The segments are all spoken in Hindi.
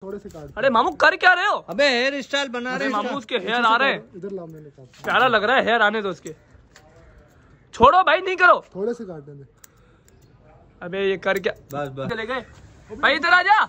थोड़े से काट। अरे मामू कर क्या रहे हो? अबे हेयर स्टाइल बना रहे हैं। मामू उसके हेयर आ रहे हैं, इधर ला, मैंने काट। प्यारा लग रहा है, हेयर आने दो उसके। छोड़ो भाई, नहीं करो, थोड़े से काट देंगे। अबे ये कर क्या, बस चले गए भाई, इधर आ जा।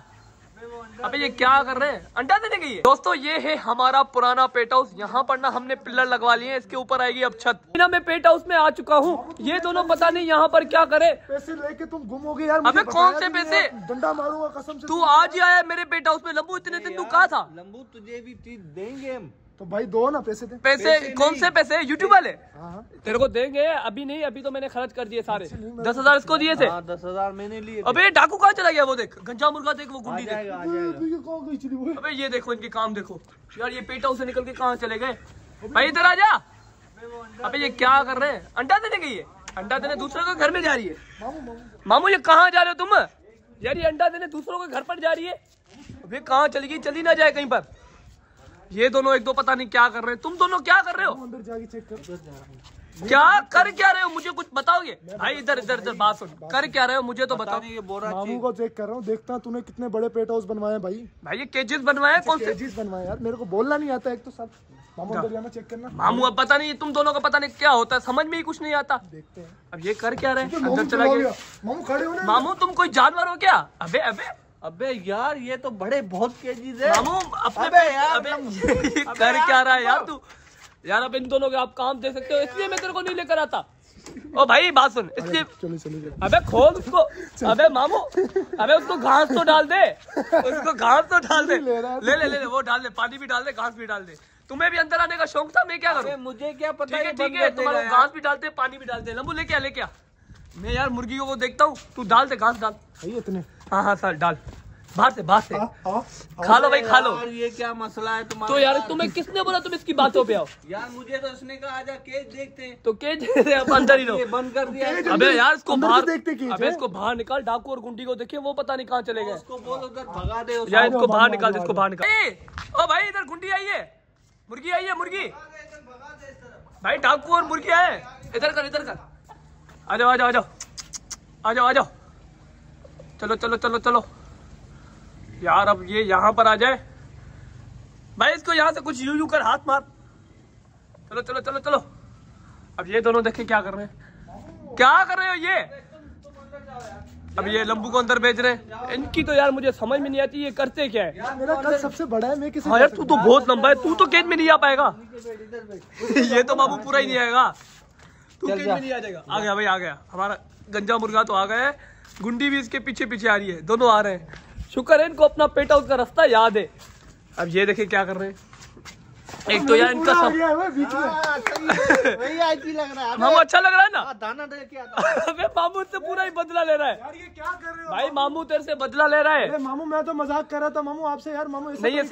अबे ये क्या कर रहे हैं, अंडा देने गई है। दोस्तों ये है हमारा पुराना पेट हाउस, यहाँ पर ना हमने पिलर लगवा लिए हैं, इसके ऊपर आएगी अब छत। ना मैं पेट हाउस में आ चुका हूँ, ये दोनों पता नहीं यहाँ पर क्या करे। पैसे लेके तुम गुम हो गए यार। अबे कौन से पैसे? डंडा मारूंगा कसम से। तू आज ही आया मेरे पेट हाउस में। लंबू इतने दिन तू कहाँ था? लंबू तुझे भी चीज देंगे हम। तो भाई दो ना पैसे दे। पैसे कौन से पैसे? यूट्यूब वाले हाँ। तेरे को देंगे, अभी नहीं, अभी तो मैंने खर्च कर दिए सारे। 10,000 इसको दिए थे। 10,000 मैंने लिए। अबे डाकू कहाँ चला गया? वो देख, गंजा मुर्गा देख, वो गुंडी देख। अबे ये देखो इनके काम देखो यार, ये पेट हाउस से निकल के कहाँ चले गए? भाई इधर आ जा। अबे ये क्या कर रहे हैं? अंडा देने गई है, अंडा देने दूसरे के घर में जा रही है। मामू ये कहाँ जा रहे हो तुम? यार ये अंडा देने दूसरों के घर पर जा रही है। अबे कहाँ चली गई? चली ना जाए कहीं पर। ये दोनों एक दो पता नहीं क्या कर रहे हैं। तुम दोनों क्या कर रहे हो? अंदर जाके चेक कर। क्या कर क्या रहे हो? मुझे कुछ बताओगे भाई? इधर इधर इधर बात सुन, कर क्या रहे हो मुझे तो बताओ। ये बोरा मामू को चेक कर रहा हूँ, देखता तूने कितने बड़े पेट हाउस बनवाए हैं भाई। भाई ये केजेस बनवाए हैं, कौन से केजीज बनवाए यार? मेरे को बोलना नहीं आता एक तो सब। मामू अंदर जाना चेक करना। मामू अब पता नहीं तुम दोनों का पता नहीं क्या होता है, समझ में ही कुछ नहीं आता। देखते हैं अब ये कर क्या रहे हैं? मामू अंदर चला गया। मामू खड़े हो ना। मामू तुम कोई जानवर हो क्या? अबे अबे अबे यार ये तो बड़े बहुत केजीज है। मामू अपने अबे यार, अबे ये कर क्या रहा है यार तू? यार अब इन दोनों के आप काम दे सकते हो, इसलिए मैं तेरे को नहीं लेकर आता। ओ भाई बात सुन, इसलिए चलो। अबे खोल उसको। अबे मामू, अबे उसको घास तो डाल दे, उसको घास तो डाल दे। ले वो डाल दे, पानी भी डाल दे, घास भी डाल दे। तुम्हें भी अंदर आने का शौक था, मैं क्या करूं? मुझे क्या पता। ठीक है तुम्हारा घास भी डालते, पानी भी डालते। लंबू लेके आ। मैं यार मुर्गियों को देखता हूँ, तू डाल दे, घास डाल। इतने हाँ सर डाल, बाहर से खा लो भाई, खा लो। ये क्या मसला है तुम्हारा? तो यार तुम्हें किसने बोला तुम इसकी बातों पे आओ? यार मुझे तो इसने कहा आजा केज देखते हैं। तो केज अंदर ही रहो। बंद कर दिया। अबे यार इसको बाहर, देखते केज। अबे इसको बाहर निकाल। डाकू और गुंडी को देखिए, वो पता नहीं कहाँ चले गए। उसको बोल उधर भगा दे। यार इसको बाहर निकाल, इसको बाहर निकाल। ओ भाई इधर गुंडी आई है, मुर्गी आई है, मुर्गी। भाई डाकू और मुर्गी आए, इधर कर। आ जाओ। चलो यार अब ये यहाँ पर आ जाए भाई, इसको यहाँ से कुछ यूं कर हाथ मार। चलो। अब ये दोनों देखें क्या कर रहे हैं, क्या कर रहे हो ये? अब ये लंबू को अंदर भेज रहे हैं। इनकी तो यार मुझे समझ में नहीं आती, ये करते क्या है? यार मेरा कल सबसे बड़ा है, मैं किसे? हाँ यार तू तो बहुत लंबा है, तू तो केज में नहीं आ पाएगा। ये तो बाबू पूरा ही नहीं आएगा, तू केज में नहीं आ जाएगा। आ गया भाई, आ गया हमारा गंजा मुर्गा तो आ गया है। गुंडी भी इसके पीछे आ रही है, दोनों आ रहे हैं। शुक्र है इनको अपना पेट हाउस का रास्ता याद है। अब ये देखिए क्या कर रहे हैं। एक तो यार इनका सब मामू अच्छा लग रहा है ना? दाना दे के आता। अबे मामू से पूरा ही बदला ले रहा है यार ये क्या कर रहे हो भाई, मामू तेरे से बदला ले रहा है। अरे मामू मैं तो मजाक कर रहा था मामू आपसे यार। मामू नहीं है,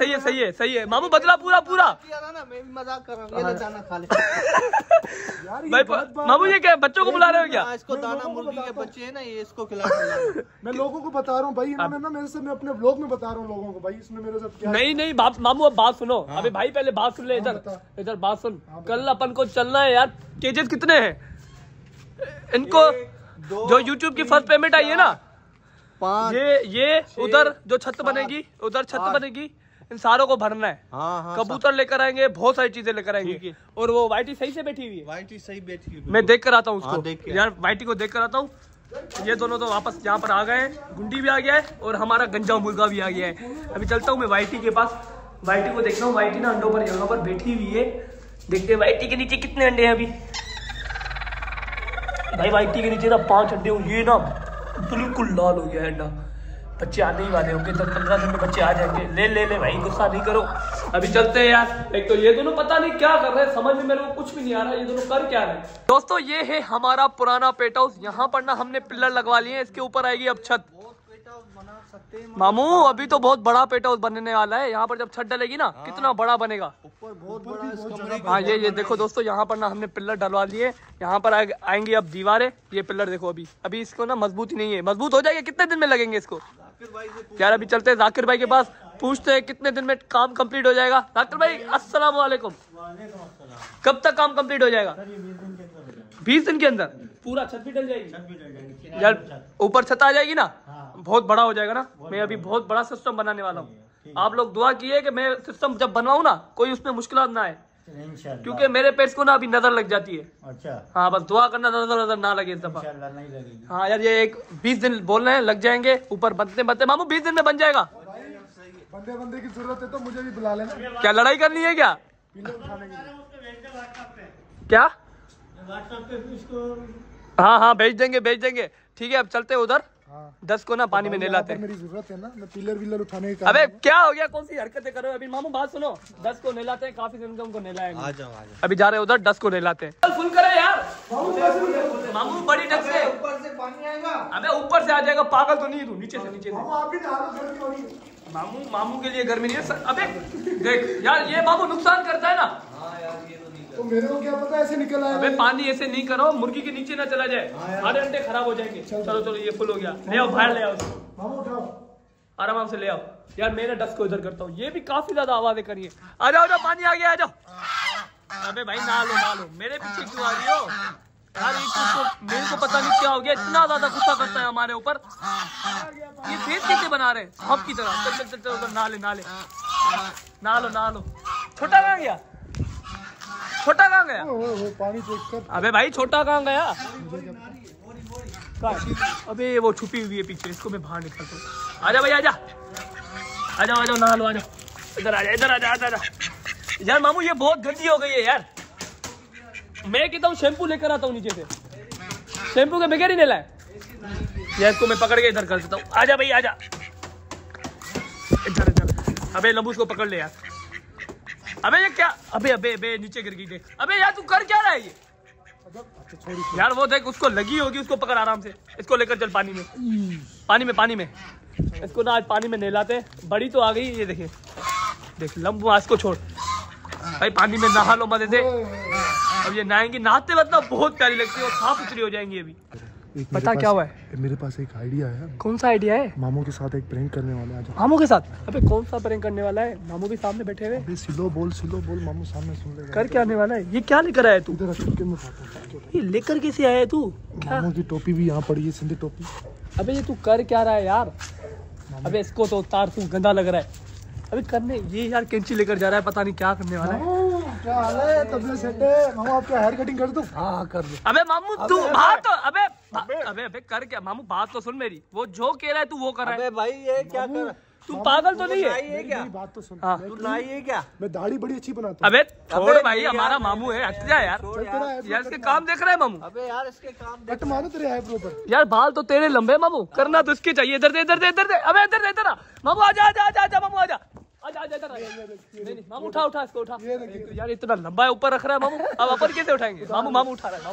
सही है मामू, बदला पूरा मैं भी मजाक कर रहा हूँ। ये दाना खा ले यार ये भाई। गलत बात मामू है। ये क्या बच्चों को बुला रहे हो क्या? इसको दाना मुर्गी के बच्चे है ना, ये इसको खिला। मैं लोगों को बता रहा हूँ भाई, इन्होंने ना मेरे से, मैं अपने ब्लॉग में बता रहा हूँ लोगों को भाई, इसने मेरे साथ क्या। नहीं मामू अब बात सुनो। अबे भाई पहले बात सुन ले, इधर बात सुन। कल अपन को चलना है यार। केजेस कितने हैं इनको? जो यूट्यूब की फर्स्ट पेमेंट आई है ना, 5 ये उधर जो छत बनेगी, उधर छत बनेगी, इन सारों को भरना है। हाँ, कबूतर लेकर आएंगे, बहुत सारी चीजें लेकर आएंगे। और वो वाइटी सही से बैठी हुई है। वाइटी सही बैठी है। मैं देख कर आता हूँ हाँ, देख उसको के। यार, वाइटी को देख कर आता हूँ। ये दोनों तो वापस यहाँ पर आ गए हैं। गुंडी भी आ गया है और हमारा गंजा मुर्गा भी आ गया है। अभी चलता हूँ मैं वाइटी के पास, वाइटी को देखना हूँ। वाइटी ना अंडों पर यहाँ पर बैठी हुई है। देखते हैं वाइटी के नीचे कितने अंडे हैं अभी। भाई वाइटी के नीचे ना 5 अंडे होंगे। ये ना बिल्कुल लाल हो गया है अंडा। बच्चे आने ही वाले होंगे, 10-15 दिन में बच्चे आ जाएंगे। ले भाई, गुस्सा नहीं करो। अभी चलते हैं यार। एक तो ये दोनों पता नहीं क्या कर रहे हैं, समझ में मेरे को कुछ भी नहीं आ रहा ये दोनों कर क्या रहे हैं। दोस्तों ये है हमारा पुराना पेट हाउस, यहाँ पर ना हमने पिलर लगवा लिए हैं, इसके ऊपर आएगी अब छत। बना सकते हैं मामू अभी तो बहुत बड़ा पेट हाउस बनने वाला है। यहाँ पर जब छत डलेगी ना, कितना बड़ा बनेगा। ऊपर बहुत बड़ा इस कमरे का। हाँ ये देखो दोस्तों, यहाँ पर ना हमने पिलर डलवा लिए। यहाँ पर आएंगी अब दीवारें। ये पिलर देखो, अभी इसको ना मजबूत ही नहीं है। मजबूत हो जाएगा, कितने दिन में लगेंगे इसको यार? अभी चलते हैं जाकिर भाई के पास, पूछते हैं कितने दिन में काम कंप्लीट हो जाएगा। जाकिर भाई अस्सलाम वालेकुम। कब तक काम कंप्लीट हो जाएगा? 20 दिन के अंदर पूरा छत भी डल जाएगी यार? ऊपर छत आ जाएगी ना, बहुत बड़ा हो जाएगा ना। मैं अभी बहुत बड़ा सिस्टम बनाने वाला हूँ। आप लोग दुआ कीजिए कि मैं सिस्टम जब बनवाऊँ ना कोई उसमें मुश्किल ना आए, इंशाल्लाह। क्योंकि मेरे पेट्स को ना अभी नजर लग जाती है। अच्छा, हाँ बस दुआ करना नजर ना लगे इस दफा। इंशाल्लाह नहीं लगेगी। हाँ यार ये 20 दिन बोल रहे हैं लग जाएंगे ऊपर बनते बनते। मामू 20 दिन में बन जाएगा। बंदे की जरूरत है तो मुझे भी बुला लेना। क्या लड़ाई करनी है क्या? पिल्ले उठाने के लिए। क्या? व्हाट्सएप पे इसको हाँ भेज देंगे। ठीक है अब चलते हैं उधर। हाँ 10 को ना पानी में नहलाते हैं। मेरी जरूरत है ना, मैं पिलर उठाने का। अबे क्या हो गया, कौन सी हरकतें कर रहे हो अभी? मामू बात सुनो, 10 को नहलाते हैं, काफी दिन उनको नहलाएंगे। आ जाओ अभी जा रहे हैं उधर, 10 को नहलाते हैं। फुल करे यार मामू, बड़ी ढंग से। ऊपर से पानी आएगा। अबे ऊपर से आ जाएगा, पागल तो नहीं है तू? नीचे से आप भी डालो, गर्मी हो रही है। मामू के लिए गर्मी नहीं है। अबे देख यार ये मामू नुकसान करता है ना। हाँ यार ये तो नहीं तो मेरे को क्या पता ऐसे निकल आया। अबे पानी ऐसे नहीं करो, मुर्गी के नीचे ना चला जाए, आधे घंटे खराब हो जाएंगे। चलो ये फुल हो गया, ले आओ बाहर ले आओ उसको, मामू उठाओ आराम से ले आओ यार। मैं ना 10 को इधर करता हूँ, ये भी काफी ज्यादा आवाजें करिए। आ जाओ पानी आ गया, आ जाओ। अबे भाई ना लो, मेरे पीछे क्यों आ रही हो यार? मेरे को पता नहीं क्या हो गया, इतना ज्यादा गुस्सा करता है हमारे ऊपर। ये भेद कैसे बना रहे हैं सांप की तरह? चल उधर ना लो। छोटा कहाँ गया? वो पानी चेक कर। अबे भाई छोटा कहाँ गया? अबे वो छुपी हुई है पीछे, इसको मैं बाहर निकालता हूँ। आजा भाई आजा, नहा लो, इधर आजा। यार मामू ये बहुत गंदी हो गई है यार। मैं कहता हूँ शैम्पू लेकर आता हूँ नीचे से, शैम्पू के बगैर ही नहीं लाए। यार इसको मैं पकड़ के इधर कर देता हूँ। आजा भाई आजा, इधर। अबे लंबू इसको पकड़ ले यार। अबे ये क्या? अबे नीचे गिर गई देख। अबे यार तू कर क्या रहा है ये? यार वो देख, उसको लगी होगी, उसको पकड़ आराम से। इसको लेकर चल पानी में। इसको ना आज पानी में नहलाते। बड़ी तो आ गई, ये देखिए देख लंबू। इसको छोड़ भाई, पानी में नहा लो मजे से। अब ये नहाएंगी, नहाते वक्त ना बहुत प्यारी लगती है और साफ सुथरी हो जाएंगी। अभी पता क्या हुआ है? मेरे पास एक आइडिया है। कौन सा आइडिया है? मामू के साथ एक प्रैंक करने वाले हैं। मामू के साथ? अबे कौन सा प्रैंक करने वाला है? मामू भी सामने बैठे हुए। अबे सिलो बोल मामू सामने सुन लेगा। कर क्या आने वाला है? ये क्या लेकर आया तू? इधर चुपके में खाता हूं। ये लेकर कैसे आया है तू? मामू की टोपी भी यहाँ पड़ी है, सिंधी टोपी। अबे ये तू कर क्या रहा है यार? अबे इसको तो उतार, तू गंदा लग रहा है। अबे करने ये यार कैंची लेकर जा रहा है, पता नहीं क्या करने वाला है। क्या हाल है? तबले सेट है मामू, आपका हेयर कटिंग कर दूं? हाँ कर दो। अबे मामू तू बात तो अबे कर क्या? मामू बात तो सुन मेरी, वो जो कह रहा है तू वो कर रहा है। अबे भाई ये क्या कर? तू पागल तो नहीं है? क्या बात तो सुन। हाँ। तू नहाई है क्या? मैं दाढ़ी बड़ी अच्छी बनाता हूँ। अबे छोड़ अबे भाई, यार, हमारा मामू है, हट जा यार। यार इसके काम देख रहा है मामू। अबे यार इसके काम कट मारो तेरे आईब्रो पर। यार बाल तो तेरे लंबे मामू, करना तो इसके चाहिए। इधर दे। अबे इधर आ मामू, आजा मामू, आजा इधर। नहीं मामू उठा इसको, उठा। यार इतना लंबा है, ऊपर रख रहा है मामू। अब अपन कैसे उठाएंगे? मामू उठा रहा है।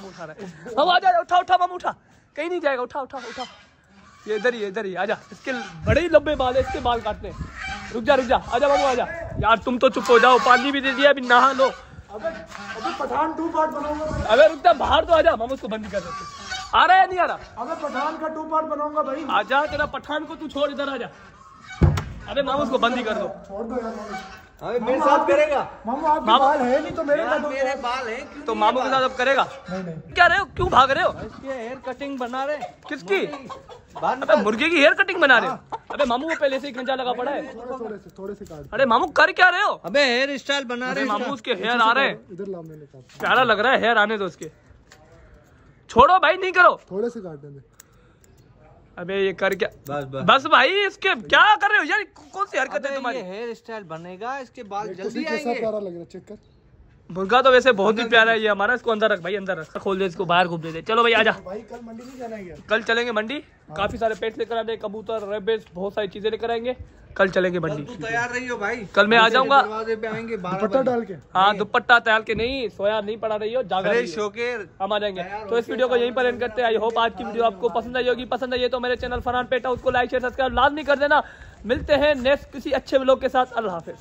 मामू आजा, उठा मामू, उठा। कहीं नहीं जाएगा, उठा। ये इधर ही आजा। इसके बड़े ही लंबे बाल है, इसके बाल काटने। रुक जा आजा मामू, आजा। यार तुम तो चुप हो जाओ, पानी भी दे दिया, अभी नहा लो। अबे पठान 2 पार्ट बनाऊंगा। अबे रुक जा, बाहर तो आजा। मामू उसको बंद कर देते। आ रहा है नहीं आ रहा? अबे पठान का 2 पार्ट बनाऊंगा भाई। आजा, तेरा पठान को तू छोड़, इधर आजा। अबे मामू उसको बंद ही कर दो। छोड़ दो यार मामू। अबे मेरे साथ करेगा? मामू आपके बाल है नहीं तो मेरे यार साथ। मेरे बाल हैं क्यों? तो मामू के साथ अब करेगा? नहीं। क्या रहे हो? क्यों भाग रहे हो? इसके हेयर कटिंग बना रहे। किसकी? बाल अबे मुर्गे की हेयर कटिंग बना रहे हो? अबे मामू को पहले से ही खंजा लगा पड़ा है। थोड़े से काट। अरे मामू कर क्या रहे हो? अबे हेयर स्टाइल बना अरे रहे। मामू उसके हेयर आ रहे हैं, इधर ला, मैंने काट। प्यारा लग रहा है। हेयर आने दो उसके। छोड़ो भाई, नहीं करो। थोड़े से काट देंगे। अबे ये कर क्या? बस भाई इसके क्या कर रहे हो यार? कौन सी हरकत है तुम्हारी? हेयर स्टाइल बनेगा, इसके बाल जल्दी जल्दी कैसा आएंगे। प्यारा लग रहा है, चेक कर। मुर्गा तो वैसे बहुत ही प्यारा है ये हमारा। इसको अंदर रख भाई, अंदर रख। खोल दे इसको, बाहर घूम दे। चलो भाई आजा। भाई कल मंडी नहीं जाना है क्या? कल चलेंगे मंडी, काफी सारे पेट लेकर आने, कबूतर, रेबिस, बहुत सारी चीजें लेकर आएंगे। कल चलेंगे मंडी। तू तैयार रही हो भाई? कल मैं आ जाऊंगा। दरवाजे पे आएंगे 12 दुपट्टा डाल के। हाँ दुपट्टा तैयार के नहीं, सोया नहीं पड़ा रही हो, जागा रही हो। फ्रेश होके हम आ जाएंगे। तो इस वीडियो को यहीं पर एंड करते हैं। आई होप आज की वीडियो आपको पसंद आई होगी। पसंद आई है तो मेरे चैनल फरहान पेट हाउस को लाइक शेयर सब्सक्राइब लाजमी कर देना। मिलते हैं नेक्स्ट किसी अच्छे व्लॉग के साथ। अल्लाह हाफिज।